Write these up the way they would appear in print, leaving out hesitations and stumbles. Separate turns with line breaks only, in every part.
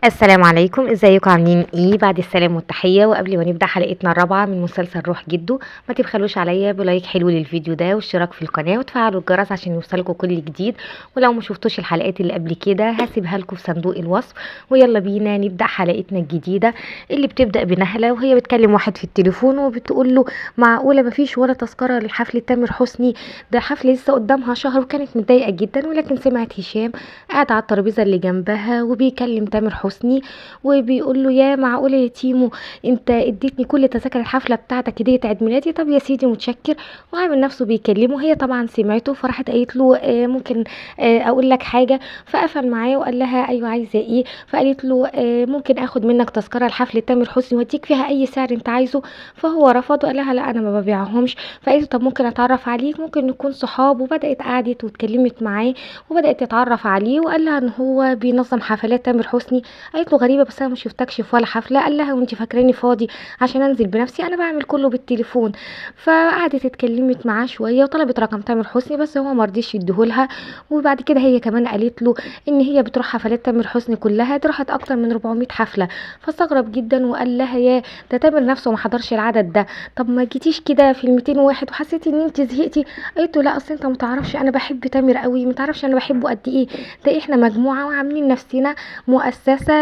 السلام عليكم، ازيكم عاملين ايه؟ بعد السلام والتحية، وقبل ما نبدأ حلقتنا الرابعة من مسلسل روح جدو، ما تبخلوش عليا بلايك حلو للفيديو ده واشتراك في القناة وتفعلوا الجرس عشان يوصلكوا كل جديد. ولو ما شفتوش الحلقات اللي قبل كده هسيبها لكم في صندوق الوصف. ويلا بينا نبدأ حلقتنا الجديدة اللي بتبدأ بنهلة وهي بتكلم واحد في التليفون وبتقول له معقولة مفيش ولا تذكرة لحفلة تامر حسني؟ ده حفلة لسه قدامها شهر. وكانت متضايقة جدا، ولكن سمعت هشام قاعد على الترابيزة اللي جنبها وبيكلم تامر حسني وبيقول له يا معقولة يا تيمو انت اديتني كل تذاكر الحفلة بتاعتك هدية عيد ميلادي؟ طب يا سيدي متشكر. وعامل نفسه بيكلمه. هي طبعا سمعته فراحت قالت له ممكن اقول لك حاجة. فقفل معاه وقال لها ايوه عايزة ايه؟ فقالت له ممكن اخد منك تذكرة لحفلة تامر حسني واديك فيها اي سعر انت عايزه. فهو رفض وقال لها لا انا ما ببيعهمش. فقالت له طب ممكن اتعرف عليك، ممكن نكون صحاب. وبدأت قعدت واتكلمت معاه وبدأت تتعرف عليه وقال لها ان هو بينظم حفلات تامر حسني. قالت له غريبة بس انا ما شفتكش في ولا حفلة. قال لها وانت فاكراني فاضي عشان انزل بنفسي؟ انا بعمل كله بالتليفون. فقعدت اتكلمت معاه شوية وطلبت رقم تامر حسني بس هو ما رضيش يديهولها. وبعد كده هي كمان قالت له ان هي بتروح حفلات تامر حسني كلها، دي راحت اكتر من 400 حفلة. فاستغرب جدا وقال لها يا ده تامر نفسه ما حضرش العدد ده. طب ما جيتيش كده في ال 201 وحسيتي ان انت زهقتي؟ قالت له لا اصل انت ما تعرفش انا بحب تامر قوي، ما تعرفش انا بحبه قد ايه. ده احنا مجموعة وعاملين نفسنا مؤسسة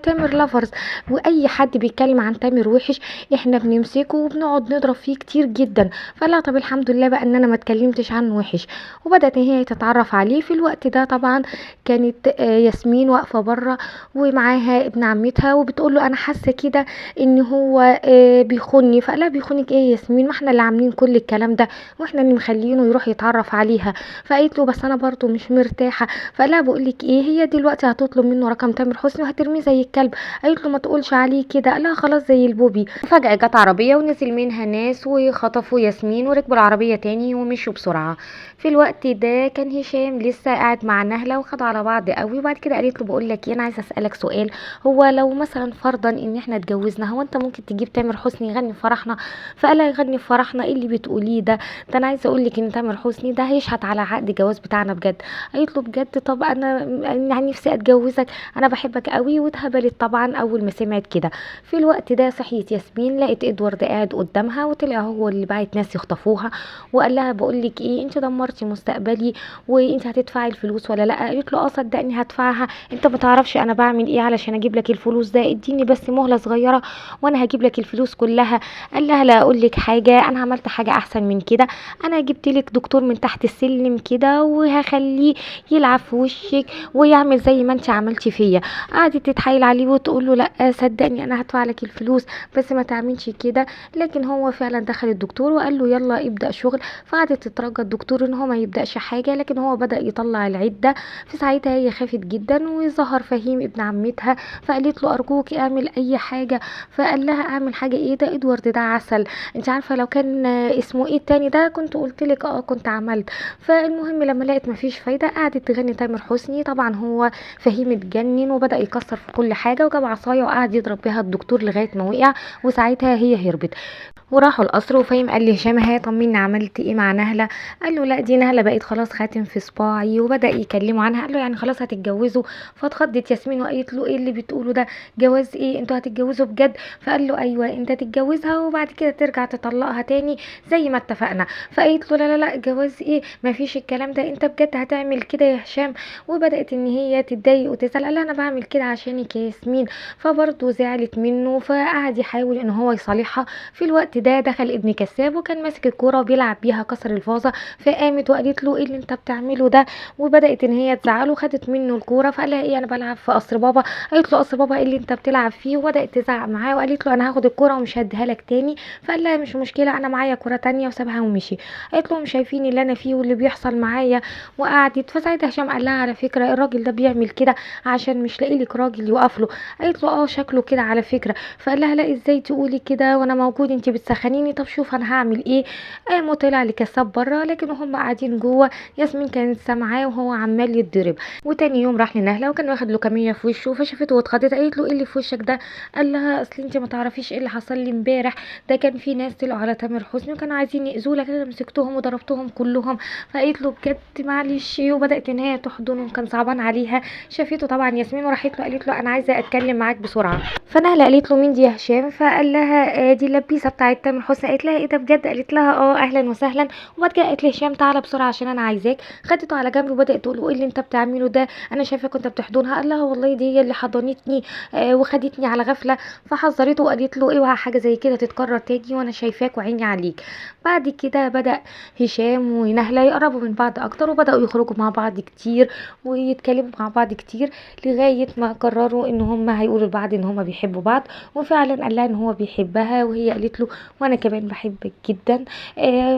تامر لافرز، واي حد بيتكلم عن تامر وحش احنا بنمسكه وبنقعد نضرب فيه كتير جدا. فلا طب الحمد لله بقى ان انا ما اتكلمتش عنه وحش. وبدات ان هي تتعرف عليه. في الوقت ده طبعا كانت ياسمين واقفه بره ومعاها ابن عمتها وبتقول له انا حاسه كده ان هو بيخوني. فقال بيخونك ايه يا ياسمين؟ ما احنا اللي عاملين كل الكلام ده واحنا اللي مخلينه يروح يتعرف عليها. فقالت له بس انا برضو مش مرتاحه. فقال بقول لك ايه، هي دلوقتي هتطلب منه رقم تامر حسني وهترميه زي الكلب. قالت له ما تقولش عليه كده. قال لها خلاص زي البوبي. فجأة جت عربية ونزل منها ناس وخطفوا ياسمين وركبوا العربية تاني ومشوا بسرعة. في الوقت ده كان هشام لسه قاعد مع نهلة وخدوا على بعض قوي. وبعد كده قالت له بقول لك ايه، انا عايزه اسالك سؤال. هو لو مثلا فرضا ان احنا اتجوزنا، هو انت ممكن تجيب تامر حسني يغني في فرحنا؟ فقال لها يغني في فرحنا؟ ايه اللي بتقوليه ده؟ ده انا عايزه اقول لك ان تامر حسني ده هيشهد على عقد جواز بتاعنا بجد. قالت له بجد؟ طب انا يعني نفسي اتجوزك، انا بحبك قوي. واتهبلت طبعا اول ما سمعت كده. في الوقت ده صحيت ياسمين لقيت ادوارد قاعد قدامها وطلع هو اللي بعت ناس يخطفوها. وقال لها بقول لك ايه، انت دمرتي مستقبلي وانت هتدفعي الفلوس ولا لا؟ قالت له اه صدقني هدفعها. انت ما تعرفش انا بعمل ايه علشان اجيب لك الفلوس ده، اديني بس مهله صغيره وانا هجيب لك الفلوس كلها. قال لها لا اقول لك حاجه، انا عملت حاجه احسن من كده. انا جبت لك دكتور من تحت السلم كده وهخليه يلعب في وشك ويعمل زي ما انت عملتي فيا. قعدت تتحايل عليه وتقول له لا صدقني انا هدفع لك الفلوس بس ما تعملش كده. لكن هو فعلا دخل الدكتور وقال له يلا ابدا شغل. فقعدت تترجى الدكتور ان هو ما يبداش حاجه، لكن هو بدا يطلع العده. في ساعتها هي خافت جدا وظهر فهيم ابن عمتها. فقالت له ارجوك اعمل اي حاجه. فقال لها اعمل حاجه ايه؟ ده ادوارد ده عسل، انت عارفه لو كان اسمه ايه التاني ده كنت قلت لك كنت عملت. فالمهم لما لقيت مفيش فايده قعدت تغني تامر حسني. طبعا هو فهيم اتجنن وبدأ يكسر في كل حاجة وجاب عصاية وقعد يضرب بيها الدكتور لغاية ما وقع. وساعتها هي هربت وراحوا القصر. وفاهم قال لي هشام ها طمني عملت ايه مع نهله؟ قال له لا دي نهله بقت خلاص خاتم في صباعي. وبدا يكلموا عنها. قال له يعني خلاص هتتجوزوا؟ فاتخضت ياسمين وقالت له ايه اللي بتقوله ده؟ جواز ايه؟ انتوا هتتجوزوا بجد؟ فقال له ايوه انت تتجوزها وبعد كده ترجع تطلقها تاني زي ما اتفقنا. فقالت له لا لا لا جواز ايه؟ مفيش الكلام ده، انت بجد هتعمل كده يا هشام؟ وبدات ان هي تتضايق وتزعل. قال لها انا بعمل كده عشانك يا ياسمين. فبرضه زعلت منه فقعد يحاول ان هو يصالحها. في الوقت ده دخل ابن كساب وكان ماسك الكوره وبيلعب بيها كسر الفازه. فقامت وقالت له ايه اللي انت بتعمله ده؟ وبدات ان هي تزعله وخدت منه الكوره. فقال لها ايه انا بلعب في قصر بابا؟ قالت له قصر بابا ايه اللي انت بتلعب فيه؟ وبدات تزعق معاه وقالت له انا هاخد الكوره ومش هديها لك تاني. فقال لها مش مشكله انا معايا كوره تانية وسابها ومشي. قالت له مش شايفين اللي انا فيه واللي بيحصل معايا؟ وقعدت. فساعتها هشام قال لها على فكره الراجل ده بيعمل كده عشان مش لاقي لك راجل يقف له. قالت له اه شكله كده على فكره. فقال لها لا ازاي تقولي كده وانا موجود؟ انت بتسخنيني. طب شوف انا هعمل ايه. قام وطلع لكساب بره. لكن هم قاعدين جوه ياسمين كانت سامعاه وهو عمال يتضرب. وتاني يوم راح لنهله وكان واخد لوكاميه في وشه. فشافته واتخضت. قالت له ايه اللي في وشك ده؟ قال لها اصل انت ما تعرفيش ايه اللي حصل لي امبارح. ده كان في ناس طلعوا على تامر حسني وكانوا عايزين ياذوه لكن انا مسكتهم وضربتهم كلهم. فقالت له بجد معلش. وبدات ان هي تحضنه وكان صعبان عليها. شافته طبعا ياسمين وراحت له فقالت له انا عايزه اتكلم معاك بسرعه. فنهله قالت له مين دي يا هشام؟ فقال لها دي اللبيسه بتاعت تامر حسني. قالت لها ايه ده بجد؟ قالت لها اهلا وسهلا. وبعد كده قالت لهشام تعالى بسرعه عشان انا عايزاك. خدته على جنب وبدات تقول له ايه اللي انت بتعمله ده؟ انا شايفاك كنت بتحضنها. قال لها والله دي هي اللي حضنتني وخدتني على غفله. فحذرته وقالت له اوعى حاجه زي كده تتكرر تاني وانا شايفاك وعيني عليك. بعد كده بدأ هشام ونهله يقربوا من بعض اكتر وبداوا يخرجوا مع بعض كتير ويتكلموا مع بعض كتير لغايه ما قرروا ان هم هيقولوا لبعض ان هم بيحبوا بعض. وفعلا قال لها ان هو بيحبها وهي قالت له وانا كمان بحبك جدا.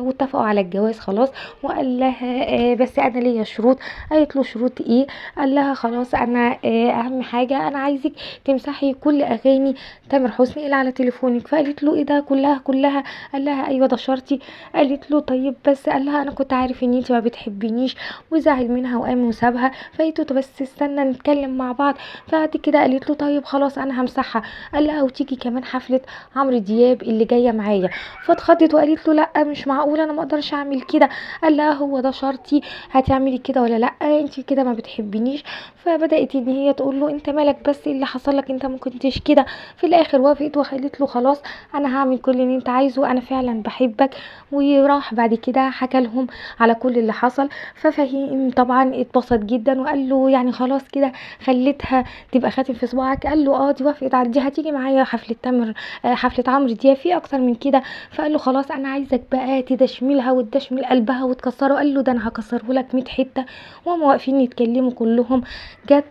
واتفقوا على الجواز خلاص. وقال لها بس انا ليا شروط. قالت له شروط ايه؟ قال لها خلاص انا اهم حاجه انا عايزك تمسحي كل اغاني تامر حسني اللي على تليفونك. فقالت له ايه ده كلها؟ قال لها ايوه ده شرطي. قالت له طيب بس. قال لها انا كنت عارف ان انت ما بتحبينيش وزعل منها وقام وسابها. فقالت له طب بس استنى نتكلم مع بعض. بعد كده قالت له طيب خلاص انا همسحها. قال لها وتيجي كمان حفله عمرو دياب اللي جايه معايا. فاتخضت وقالت له لا مش معقول انا ما اقدرش اعمل كده. قال لها هو ده شرطي هتعملي كده ولا لا؟ انت كده ما بتحبينيش. فبدات ان هي تقول له انت مالك بس؟ إيه اللي حصل لك؟ انت ما كنتش كده. في الاخر وافقت وقالت له خلاص انا هعمل كل اللي انت عايزه انا فعلا بحبك. وراح بعد كده حكى لهم على كل اللي حصل. ففهيم طبعا اتبسط جدا وقال له يعني خلاص كده خليتها تبقى خاتم في صباعك؟ قال له دي وافقت على دي هتيجي معايا حفله تامر حفله عمرو دياب في اكتر من كده. فقال له خلاص انا عايزك بقى تدشملها وتدشمل قلبها وتكسره. قال له ده انا هكسره لك 100 حته. وهم واقفين يتكلموا كلهم جت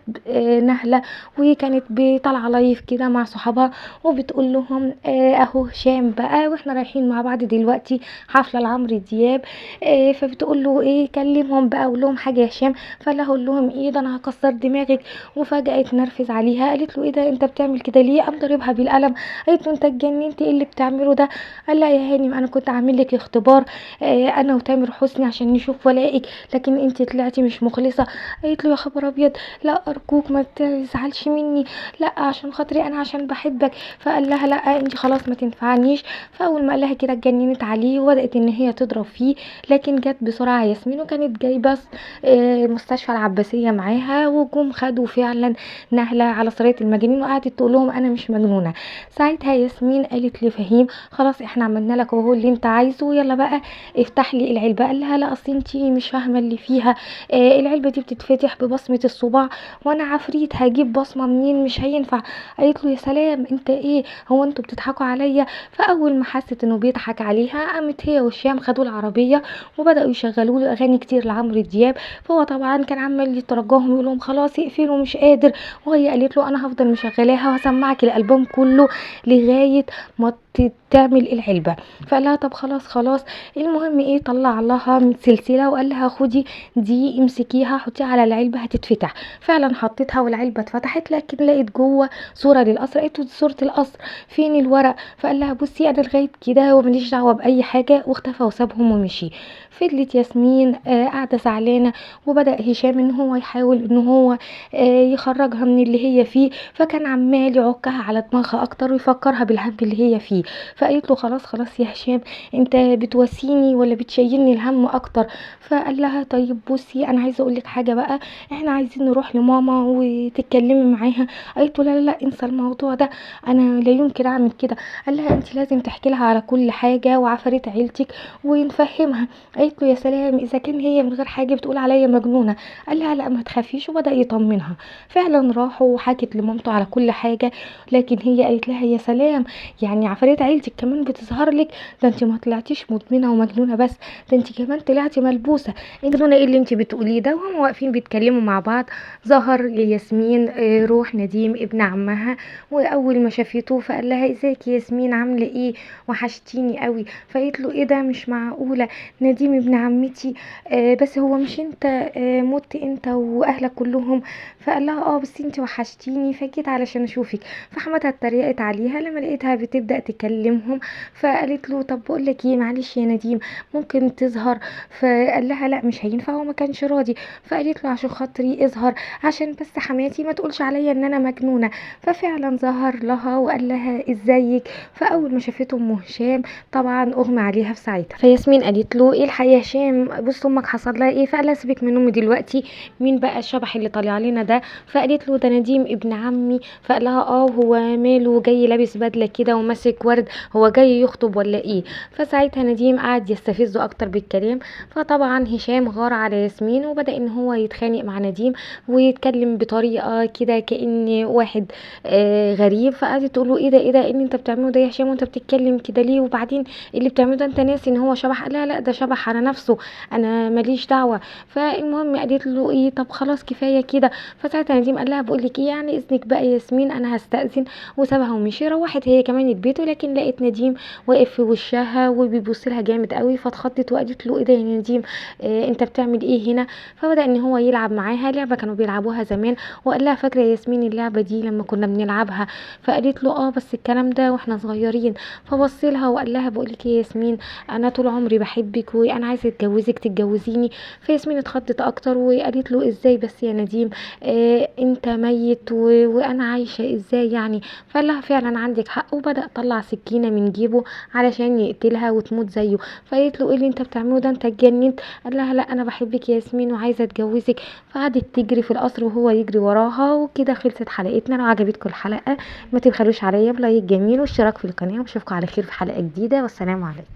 نهله وكانت طالعه لايف كده مع صحابها وبتقول لهم اهو هشام بقى واحنا رايحين مع بعض دلوقتي حفله لعمرو دياب. فبتقول له ايه كلمهم بقى قول لهم حاجه يا هشام. فقال لها اقول لهم ايه ده انا هكسر دماغك. وفجاه اتنرفز عليها قالت له ايه ده انت بتعمل كده ليه؟ قام ضاربها بالقلم. قالت له انت اتجننت ايه اللي بتعمله ده؟ قال لها يا هانم انا كنت عامل لك اختبار انا وتامر حسني عشان نشوف ولائك لكن انت طلعتي مش مخلصه. قالت له يا خبر ابيض لا ارجوك ما تزعلش مني لا عشان خاطري انا عشان بحبك. فقال لها لا انت خلاص ما تنفعنيش. فاول ما قال لها كده اتجننت عليه وبدات ان هي تضرب فيه. لكن جت بسرعه ياسمين وكانت جايبه مستشفى العباسيه معاها وجم خدوا فعلا نهله على صرية المجانين وقعدت تقول لهم انا مش مجنونه. ساعتها ياسمين قالت لفهيم خلاص احنا عملنا لك اهو اللي انت عايزه يلا بقى افتح لي العلبه. قال لها لا اصل انت مش فاهمه اللي فيها. العلبه دي بتتفتح ببصمه الصباع وانا عفريت هجيب بصمه منين؟ مش هينفع. قالت له يا سلام انت ايه هو انتوا بتضحكوا عليا؟ فاول ما حست انه بيضحك عليها قامت هي وهشام خدوا العربيه وبداوا يشغلوا له اغاني كتير لعمرو دياب. فهو طبعا كان عمال يترجاهم يقول لهم خلاص اقفلوا مش قادر. وهي قالت له انا هفضل مشغلاها وهسمعك الالبوم كله لغايه ما تعمل العلبه. فقال لها طب خلاص. المهم ايه طلع لها سلسله وقال لها خدي دي امسكيها حطيها على العلبه هتتفتح. فعلا حطيتها والعلبه اتفتحت لكن لقيت جوه صوره للقصر. قالت له دي صوره القصر فين الورق؟ فقال لها بصي انا لغايه كده ومليش دعوه باي حاجه واختفى وسابهم ومشي. فضلت ياسمين قاعده زعلانه وبدا هشام ان هو يحاول ان هو يخرجها من اللي هي فيه. فكان عمال يعكها على دماغها اكتر ويفكرها بالهم اللي هي فيه. فقالت له خلاص يا هشام انت بتواسيني ولا بتشيلني الهم اكتر؟ فقال لها طيب بصي انا عايزه اقول لك حاجه بقى احنا عايزين نروح لماما وتتكلمي معاها. قالت له لا انسى الموضوع ده انا لا يمكن اعمل كده. قال لها انت لازم تحكي لها على كل حاجه وعفاريت عيلتك ونفهمها. قالت له يا سلام اذا كان هي من غير حاجه بتقول عليا مجنونه. قال لها لا ما تخافيش وبدا يطمنها. فعلا راحوا وحكت لمامته على كل حاجه. لكن هي قالت لها يا سلام يعني عفاريت عيلتك كمان بتظهر لك؟ ده انت ما طلعتيش مدمنه ومجنونه بس ده انت كمان طلعتي ملبوسه. انت مجنونه ايه اللي انت بتقوليه ده؟ وهم واقفين بيتكلموا مع بعض ظهر لياسمين روح نديم ابن عمها. واول ما شافته فقال لها ازيك يا ياسمين عامله ايه وحشتيني قوي. فقالت له ايه ده مش معقوله نديم ابن عمتي بس هو مش انت مت انت واهلك كلهم؟ فقال لها بس انت وحشتيني فجيت علشان اشوفك. فحماتها اتريقت عليها لما لقيتها بتبدا تكلمهم بيكلمهم. فقالت له طب بقول لك ايه، معلش يا نديم ممكن تظهر؟ فقال لها لا مش هينفع، هو ما كانش راضي. فقالت له عشان خاطري اظهر، عشان بس حماتي ما تقولش عليا ان انا مجنونه. ففعلا ظهر لها وقال لها ازيك. فاول ما شافته ام هشام طبعا اغمى عليها في ساعتها. فياسمين قالت له ايه الحقيقه يا هشام، بص امك حصل لها ايه. فقال لها سيبك من امي دلوقتي، مين بقى الشبح اللي طالع علينا ده؟ فقالت له ده نديم ابن عمي. فقال لها هو ماله جاي لابس بدله كده وماسك ورد، هو جاي يخطب ولا ايه؟ فساعتها نديم قعد يستفزه اكتر بالكلام. فطبعا هشام غار على ياسمين وبدأ ان هو يتخانق مع نديم ويتكلم بطريقه كده كأن واحد غريب. فقعدت تقول له ايه ده ايه ده، ايه اللي انت بتعمله ده يا هشام، وانت بتتكلم كده ليه؟ وبعدين اللي بتعمله ده انت ناسي ان هو شبح؟ قال لها لا ده شبح على نفسه، انا ماليش دعوه. فالمهم قالت له ايه طب خلاص كفايه كده. فساعتها نديم قال لها بقول لك ايه، يعني اذنك بقى يا ياسمين انا هستأذن. وسابها ومشي. روحت هي كمان البيت، ولكن لقيت نديم واقف في وشها وبيبص لها جامد قوي. فاتخضت وقالت له ايه ده يا نديم، انت بتعمل ايه هنا؟ فبدأ ان هو يلعب معاها لعبه كانوا بيلعبوها زمان. وقال لها فاكره يا ياسمين اللعبه دي لما كنا بنلعبها؟ فقالت له بس الكلام ده واحنا صغيرين. فبص لها وقال لها بقول لك ايه يا ياسمين، انا طول عمري بحبك وانا عايزه اتجوزك تتجوزيني. فياسمين اتخضت اكتر وقالت له ازاي بس يا نديم، انت ميت وانا عايشه ازاي يعني؟ فقال لها فعلا عندك حق. وبدأ طلع سكينه من جيبه علشان يقتلها وتموت زيه. فقالت له ايه اللي انت بتعمله ده، انت اتجننت؟ قال لها لا انا بحبك يا ياسمين وعايزه اتجوزك. فقعدت تجري في القصر وهو يجري وراها. وكده خلصت حلقتنا. لو عجبتكم الحلقه ما تبخلوش عليا بلايك جميل واشتراك في القناه، واشوفكم على خير في حلقه جديده، والسلام عليكم.